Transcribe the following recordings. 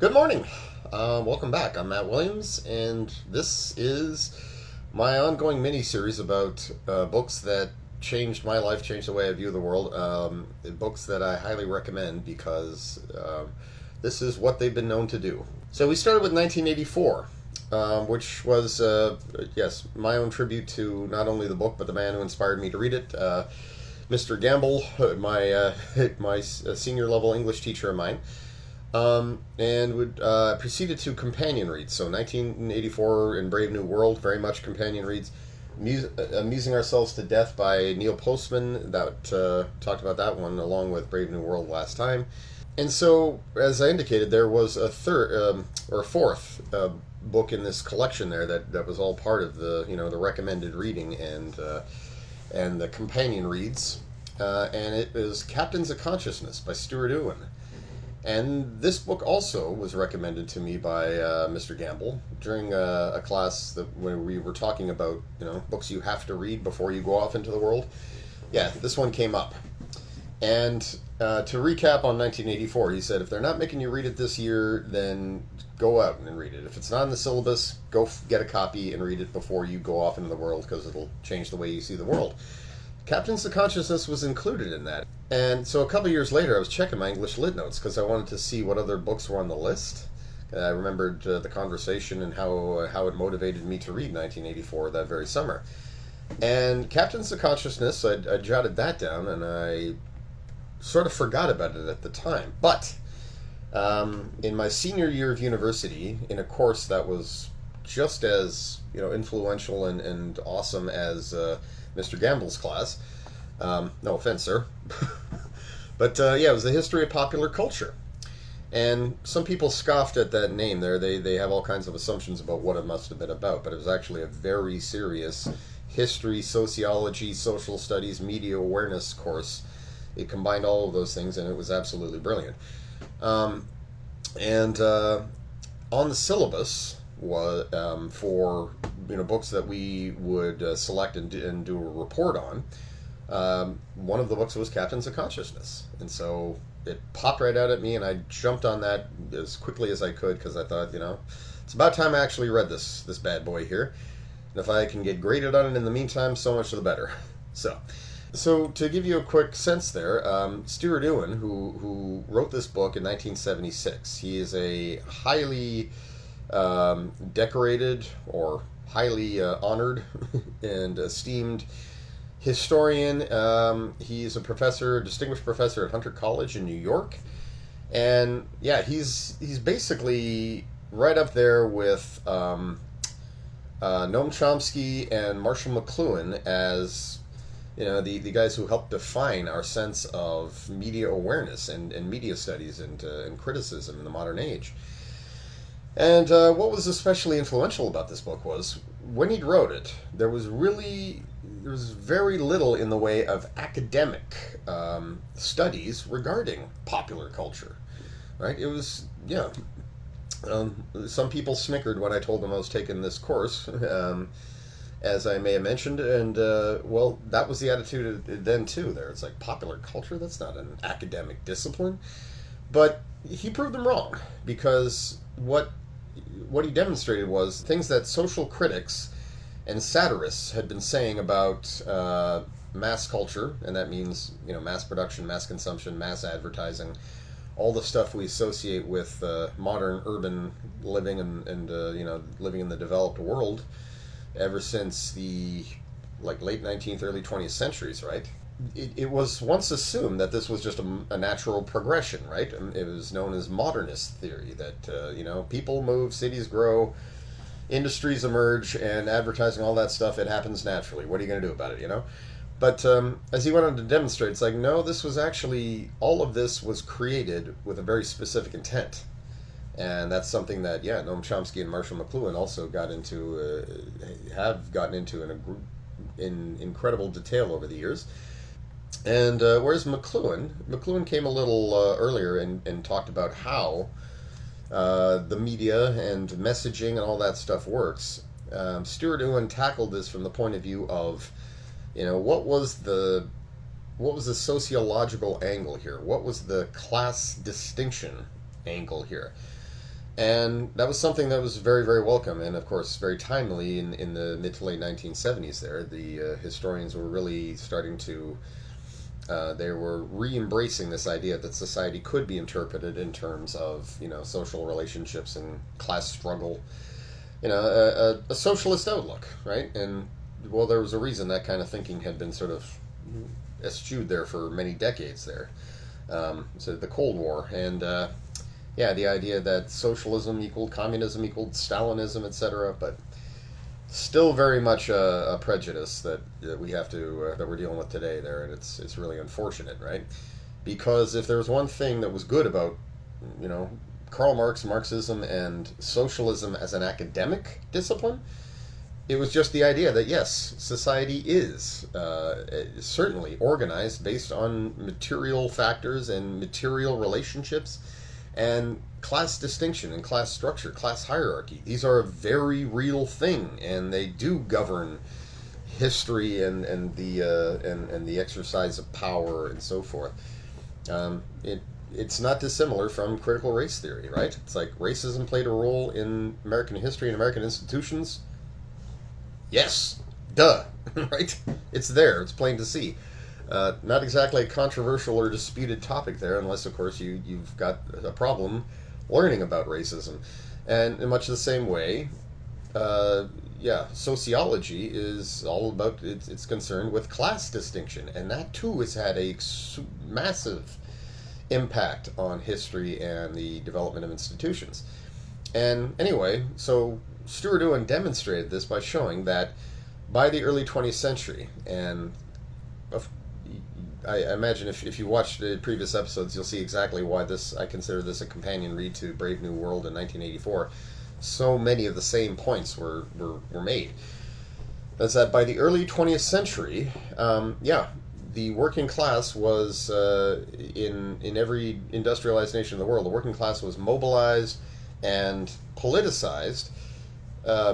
Good morning. Welcome back. I'm Matt Williams, and this is my ongoing mini-series about books that changed my life, changed the way I view the world. Books that I highly recommend because this is what they've been known to do. So we started with 1984, which was, yes, my own tribute to not only the book, but the man who inspired me to read it, Mr. Gamble, my senior level English teacher of mine. And would proceeded to companion reads. So 1984 in Brave New World, very much companion reads. Amusing Ourselves to Death by Neil Postman, that talked about that one along with Brave New World last time. And so, as I indicated, there was a third or a fourth book in this collection there that was all part of the the recommended reading and the companion reads, and it was Captains of Consciousness by Stuart Ewen. And this book also was recommended to me by Mr. Gamble during a class where we were talking about books you have to read before you go off into the world. Yeah, this one came up. And to recap on 1984, he said, if they're not making you read it this year, then go out and read it. If it's not in the syllabus, go get a copy and read it before you go off into the world, because it'll change the way you see the world. Captains of Consciousness was included in that. And so a couple years later, I was checking my English lit notes because I wanted to see what other books were on the list. I remembered the conversation and how it motivated me to read 1984 that very summer. And Captains of Consciousness, I jotted that down, and I sort of forgot about it at the time. But in my senior year of university, in a course that was just as influential and awesome as Mr. Gamble's class. No offense, sir. But yeah, it was the history of popular culture. And some people scoffed at that name there. They have all kinds of assumptions about what it must have been about, but it was actually a very serious history, sociology, social studies, media awareness course. It combined all of those things, and it was absolutely brilliant. And on the syllabus was for books that we would select and do a report on. One of the books was Captains of Consciousness, and so it popped right out at me, and I jumped on that as quickly as I could because I thought, it's about time I actually read this bad boy here, and if I can get graded on it in the meantime, so much the better. So to give you a quick sense there, Stuart Ewen, who wrote this book in 1976, he is a highly decorated or highly honored and esteemed historian. He's a distinguished professor at Hunter College in New York, and yeah, he's basically right up there with Noam Chomsky and Marshall McLuhan as the guys who helped define our sense of media awareness and media studies and criticism in the modern age. And what was especially influential about this book was, when he wrote it, there was very little in the way of academic studies regarding popular culture, right? It was, some people snickered when I told them I was taking this course, as I may have mentioned, and, well, that was the attitude then, too, there. It's like, popular culture? That's not an academic discipline. But he proved them wrong, because what he demonstrated was things that social critics and satirists had been saying about mass culture, and that means mass production, mass consumption, mass advertising, all the stuff we associate with modern urban living and living in the developed world ever since the late 19th, early 20th centuries, right? It was once assumed that this was just a natural progression, right? It was known as modernist theory, that, people move, cities grow, industries emerge, and advertising, all that stuff, it happens naturally. What are you going to do about it, But as he went on to demonstrate, it's like, no, this was actually, all of this was created with a very specific intent. And that's something that, Noam Chomsky and Marshall McLuhan also have gotten into in incredible detail over the years. And whereas McLuhan came a little earlier and talked about how the media and messaging and all that stuff works. Stuart Ewen tackled this from the point of view of, what was the sociological angle here? What was the class distinction angle here? And that was something that was very, very welcome, and of course, very timely in the mid to late 1970s. There, the historians were really starting to they were re-embracing this idea that society could be interpreted in terms of social relationships and class struggle, a socialist outlook, right? And well, there was a reason that kind of thinking had been sort of eschewed there for many decades there. So the Cold War, and yeah, the idea that socialism equaled communism equaled Stalinism, etc. But still very much a prejudice that we have to that we're dealing with today there, and it's really unfortunate, right? Because if there was one thing that was good about you know Karl Marx, Marxism, and socialism as an academic discipline, it was just the idea that yes, society is certainly organized based on material factors and material relationships and class distinction and class structure, class hierarchy. These are a very real thing, and they do govern history and the exercise of power and so forth. It's not dissimilar from critical race theory, right? It's like racism played a role in American history and American institutions. Yes, duh, right? It's there. It's plain to see. Not exactly a controversial or disputed topic there, unless, of course, you've got a problem learning about racism. And in much the same way, yeah, sociology is all about, it's concerned with class distinction. And that, too, has had a massive impact on history and the development of institutions. And anyway, so Stuart Ewen demonstrated this by showing that by the early 20th century, and I imagine if you watched the previous episodes, you'll see exactly why I consider this a companion read to Brave New World in 1984. So many of the same points were made. That's that by the early 20th century, yeah, the working class was, in every industrialized nation in the world, the working class was mobilized and politicized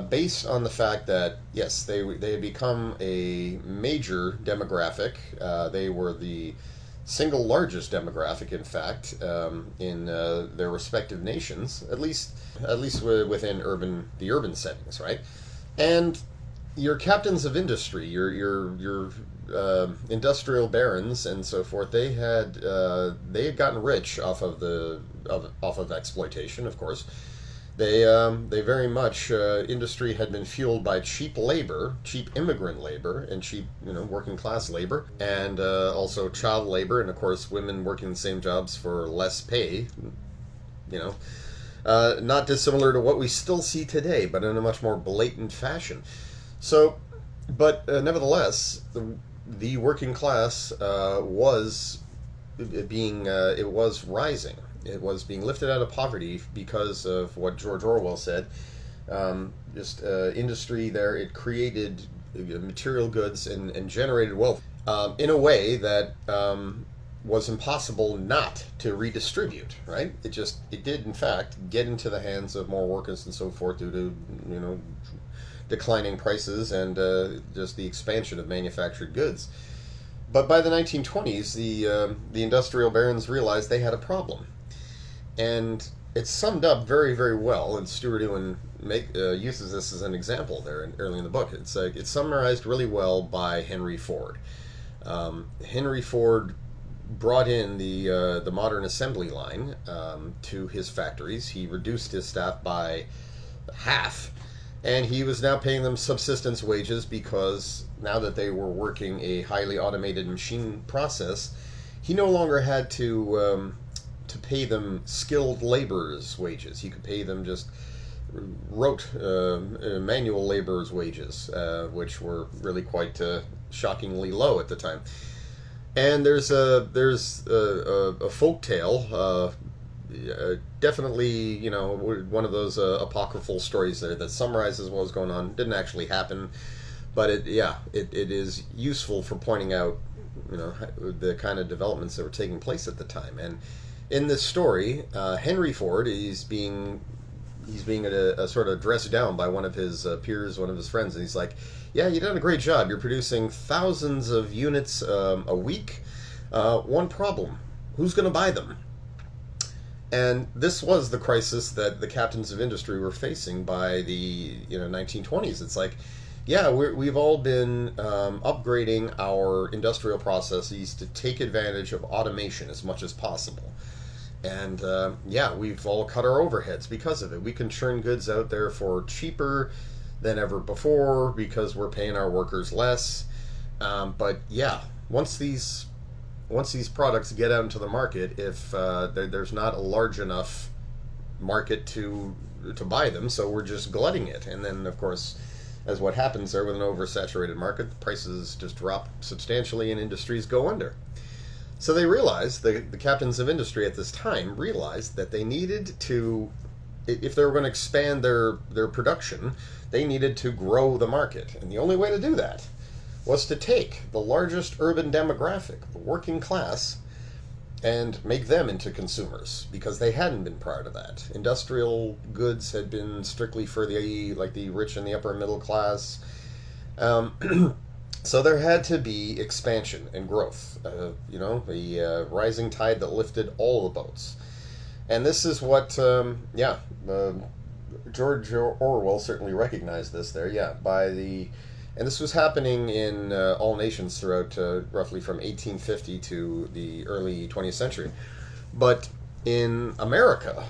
based on the fact that, yes, they had become a major demographic. They were the single largest demographic, in fact, in their respective nations, at least within the urban settings, right? And your captains of industry, your industrial barons and so forth, they had gotten rich off of exploitation, of course. They very much, industry had been fueled by cheap labor, cheap immigrant labor, and cheap, working class labor, and also child labor, and of course women working the same jobs for less pay, not dissimilar to what we still see today, but in a much more blatant fashion. So, but nevertheless, the working class was rising. It was being lifted out of poverty because of what George Orwell said. Industry there, it created material goods and generated wealth in a way that was impossible not to redistribute, right? It did, in fact, get into the hands of more workers and so forth due to, declining prices and just the expansion of manufactured goods. But by the 1920s, the industrial barons realized they had a problem. And it's summed up very, very well, and Stuart Ewen uses this as an example there early in the book. It's summarized really well by Henry Ford. Henry Ford brought in the modern assembly line to his factories. He reduced his staff by half, and he was now paying them subsistence wages because now that they were working a highly automated machine process, he no longer had to pay them skilled laborers' wages. He could pay them just rote manual laborers' wages, which were really quite shockingly low at the time. And there's a folk tale, definitely one of those apocryphal stories there that summarizes what was going on. Didn't actually happen, but it is useful for pointing out the kind of developments that were taking place at the time. And in this story, Henry Ford, he's being a sort of dressed down by one of his peers, one of his friends, and he's like, "Yeah, you've done a great job. You're producing thousands of units a week. One problem: who's going to buy them?" And this was the crisis that the captains of industry were facing by the 1920s. It's like, yeah, we've all been upgrading our industrial processes to take advantage of automation as much as possible. And yeah, we've all cut our overheads because of it. We can churn goods out there for cheaper than ever before because we're paying our workers less. But yeah, once these products get out into the market, if there's not a large enough market to buy them, so we're just glutting it. And then, of course, as what happens there with an oversaturated market, the prices just drop substantially and industries go under. So they realized, the captains of industry at this time realized that they needed to, if they were going to expand their production, they needed to grow the market. And the only way to do that was to take the largest urban demographic, the working class, and make them into consumers, because they hadn't been prior to that. Industrial goods had been strictly for the rich and the upper middle class. So there had to be expansion and growth. The rising tide that lifted all the boats. And this is what, George Orwell certainly recognized this there, and this was happening in all nations throughout roughly from 1850 to the early 20th century. But in America,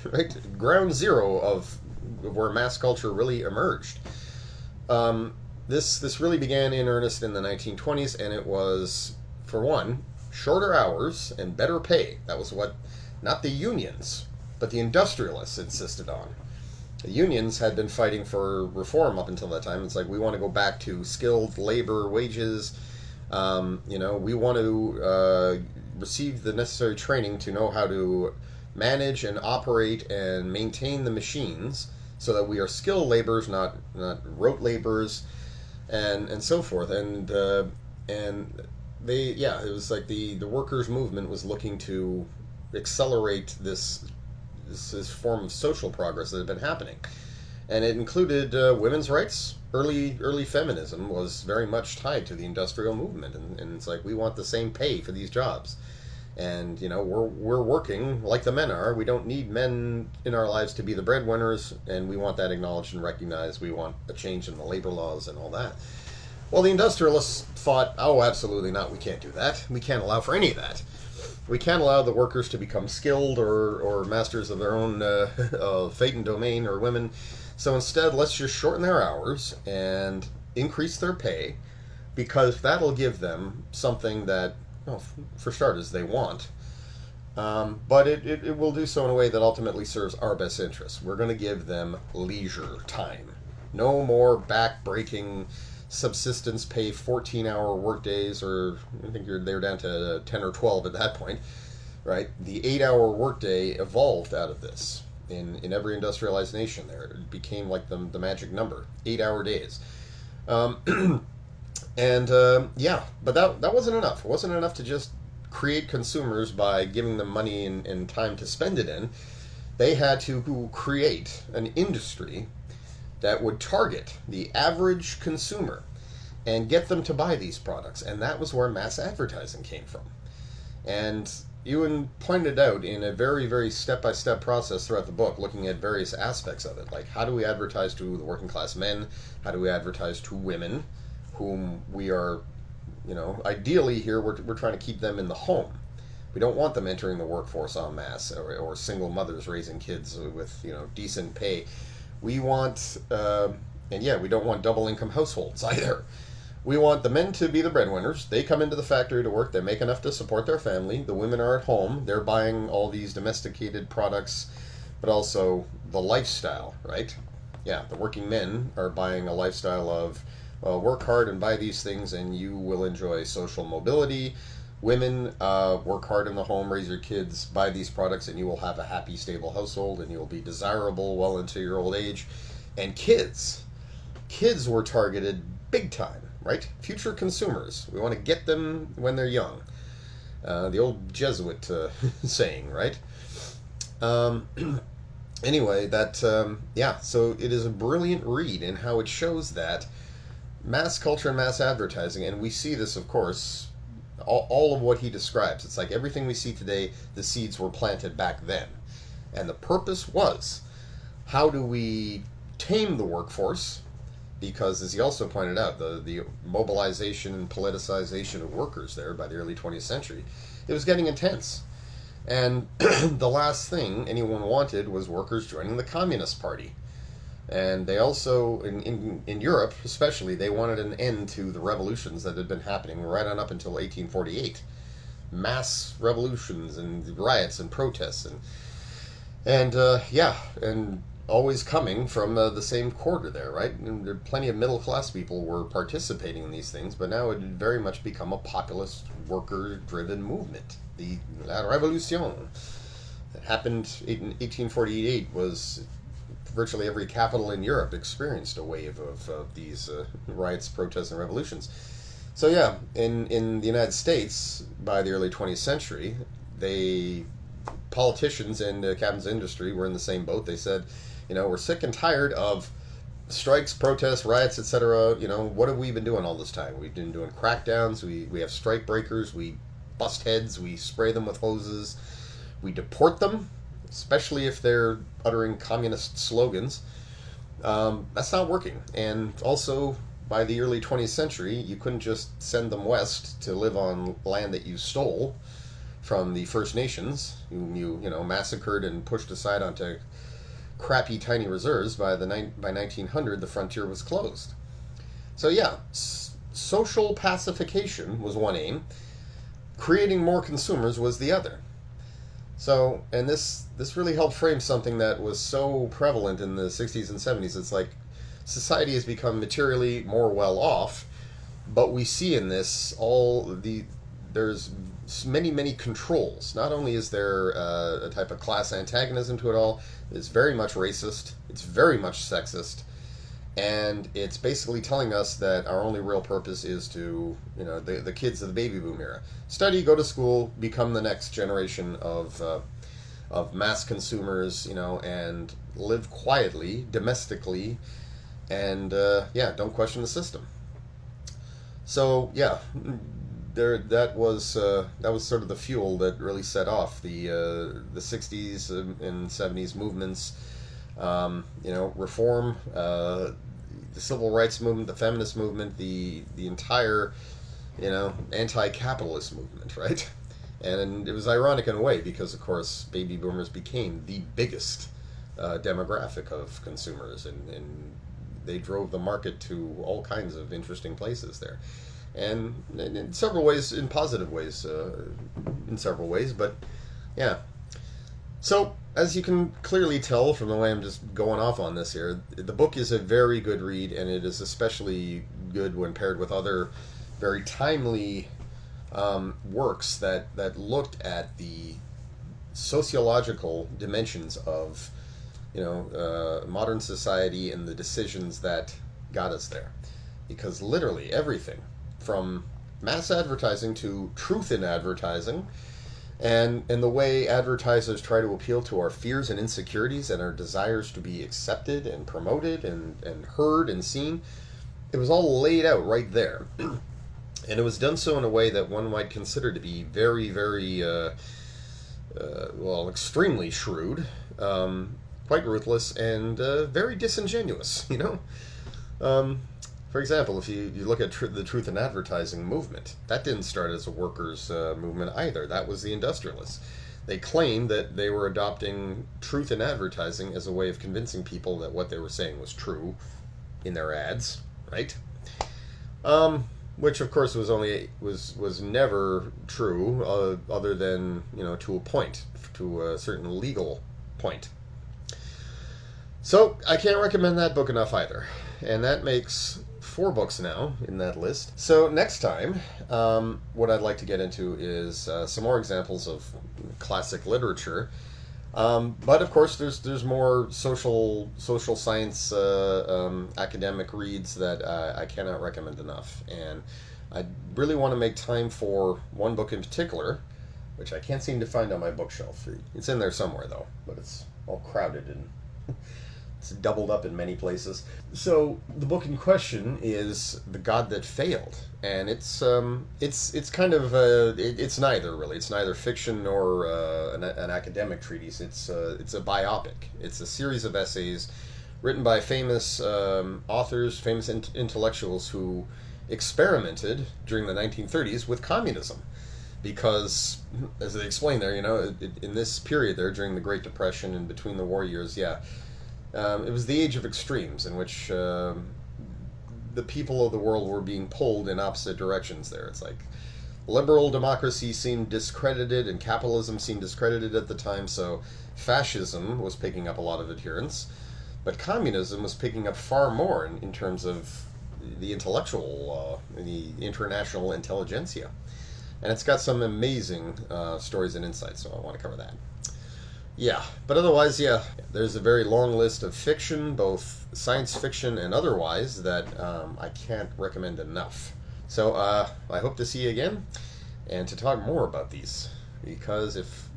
right, ground zero of where mass culture really emerged, this really began in earnest in the 1920s, and it was, for one, shorter hours and better pay. That was what not the unions, but the industrialists insisted on. The unions had been fighting for reform up until that time. It's like, we want to go back to skilled labor wages. We want to receive the necessary training to know how to manage and operate and maintain the machines, so that we are skilled laborers, not rote laborers, and so forth. And it was like the workers' movement was looking to accelerate this form of social progress that had been happening, and it included women's rights. Early feminism was very much tied to the industrial movement, and it's like, we want the same pay for these jobs, and we're working like the men are. We don't need men in our lives to be the breadwinners, and we want that acknowledged and recognized. We want a change in the labor laws and all that. Well, the industrialists thought, oh, absolutely not, we can't do that. We can't allow for any of that. We can't allow the workers to become skilled or masters of their own fate and domain, or women. So instead, let's just shorten their hours and increase their pay, because that'll give them something that, for starters, they want. But it will do so in a way that ultimately serves our best interests. We're going to give them leisure time. No more back-breaking subsistence pay 14-hour work days, or I think they're down to 10 or 12 at that point, right? The 8-hour workday evolved out of this in every industrialized nation. There, it became like the magic number, 8-hour days. But that wasn't enough. It wasn't enough to just create consumers by giving them money and time to spend it in. They had to create an industry that would target the average consumer and get them to buy these products. And that was where mass advertising came from. And Ewen pointed out in a very, very step-by-step process throughout the book, looking at various aspects of it, like, how do we advertise to the working class men? How do we advertise to women, whom we are, ideally here, we're trying to keep them in the home. We don't want them entering the workforce en masse, or single mothers raising kids with, decent pay. We want, we don't want double income households either. We want the men to be the breadwinners. They come into the factory to work. They make enough to support their family. The women are at home. They're buying all these domesticated products, but also the lifestyle, right? Yeah, the working men are buying a lifestyle of work hard and buy these things, and you will enjoy social mobility. Women, work hard in the home, raise your kids, buy these products, and you will have a happy, stable household, and you will be desirable well into your old age. And kids were targeted big time, right? Future consumers. We want to get them when they're young. The old Jesuit saying, right? Anyway, so it is a brilliant read in how it shows that mass culture and mass advertising, and we see this, of course, all of what he describes. It's like everything we see today, the seeds were planted back then. And the purpose was, how do we tame the workforce? Because, as he also pointed out, the mobilization and politicization of workers there by the early 20th century, it was getting intense. And the last thing anyone wanted was workers joining the Communist Party. And they also, in Europe especially, they wanted an end to the revolutions that had been happening right on up until 1848. Mass revolutions and riots and protests and always coming from the same quarter there, right? And there plenty of middle class people were participating in these things, but now it had very much become a populist, worker-driven movement. The La Révolution that happened in 1848 was virtually every capital in Europe experienced a wave of these riots, protests, and revolutions. So yeah, in the United States, by the early 20th century, politicians and captains of industry were in the same boat. They said, we're sick and tired of strikes, protests, riots, etc. What have we been doing all this time? We've been doing crackdowns. We have strike breakers. We bust heads. We spray them with hoses. We deport them, especially if they're uttering communist slogans. That's not working. And also, by the early 20th century, you couldn't just send them west to live on land that you stole from the First Nations, whom you massacred and pushed aside onto crappy tiny reserves. By 1900, the frontier was closed. So yeah, social pacification was one aim. Creating more consumers was the other. So, and this really helped frame something that was so prevalent in the 60s and 70s. It's like society has become materially more well off, but we see in this there's many controls. Not only is there a type of class antagonism to it all, it's very much racist, it's very much sexist, and it's basically telling us that our only real purpose is to, the kids of the baby boom era, study, go to school, become the next generation of mass consumers, and live quietly, domestically, and don't question the system. So yeah, that was sort of the fuel that really set off the 60s and 70s movements. Reform, the civil rights movement, the feminist movement, the entire, anti-capitalist movement, right? And it was ironic in a way because, of course, baby boomers became the biggest demographic of consumers, and they drove the market to all kinds of interesting places there. And in several ways, in positive ways, in several ways, but yeah. So, as you can clearly tell from the way I'm just going off on this here, the book is a very good read, and it is especially good when paired with other very timely works that looked at the sociological dimensions of modern society and the decisions that got us there. Because literally everything, from mass advertising to truth in advertising, and the way advertisers try to appeal to our fears and insecurities and our desires to be accepted and promoted and heard and seen, it was all laid out right there. And it was done so in a way that one might consider to be very, very, extremely shrewd, quite ruthless, and very disingenuous, For example, if you look at the truth in advertising movement, that didn't start as a workers' movement either. That was the industrialists. They claimed that they were adopting truth in advertising as a way of convincing people that what they were saying was true in their ads, right? Which, of course, was never true, other than to a point, to a certain legal point. So I can't recommend that book enough either, and that makes 4 books now in that list. So next time, what I'd like to get into is some more examples of classic literature. But of course, there's more social science academic reads that I cannot recommend enough, and I really want to make time for one book in particular, which I can't seem to find on my bookshelf. It's in there somewhere though, but it's all crowded and It's doubled up in many places. So the book in question is The God That Failed, and it's kind of it's neither really. It's neither fiction nor an academic treatise. It's a biopic. It's a series of essays written by famous authors, famous intellectuals who experimented during the 1930s with communism. Because, as they explain there, in this period there during the Great Depression and between the war years, it was the age of extremes in which the people of the world were being pulled in opposite directions there. It's like liberal democracy seemed discredited and capitalism seemed discredited at the time, so fascism was picking up a lot of adherents, but communism was picking up far more in terms of the intellectual, the international intelligentsia. And it's got some amazing stories and insights, so I want to cover that. Yeah, but otherwise, there's a very long list of fiction, both science fiction and otherwise, that I can't recommend enough. So I hope to see you again and to talk more about these, because if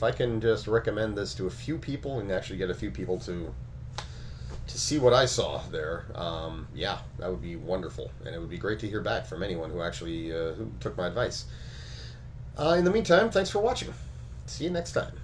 I can just recommend this to a few people and actually get a few people to see what I saw there, that would be wonderful, and it would be great to hear back from anyone who actually who took my advice. In the meantime, thanks for watching. See you next time.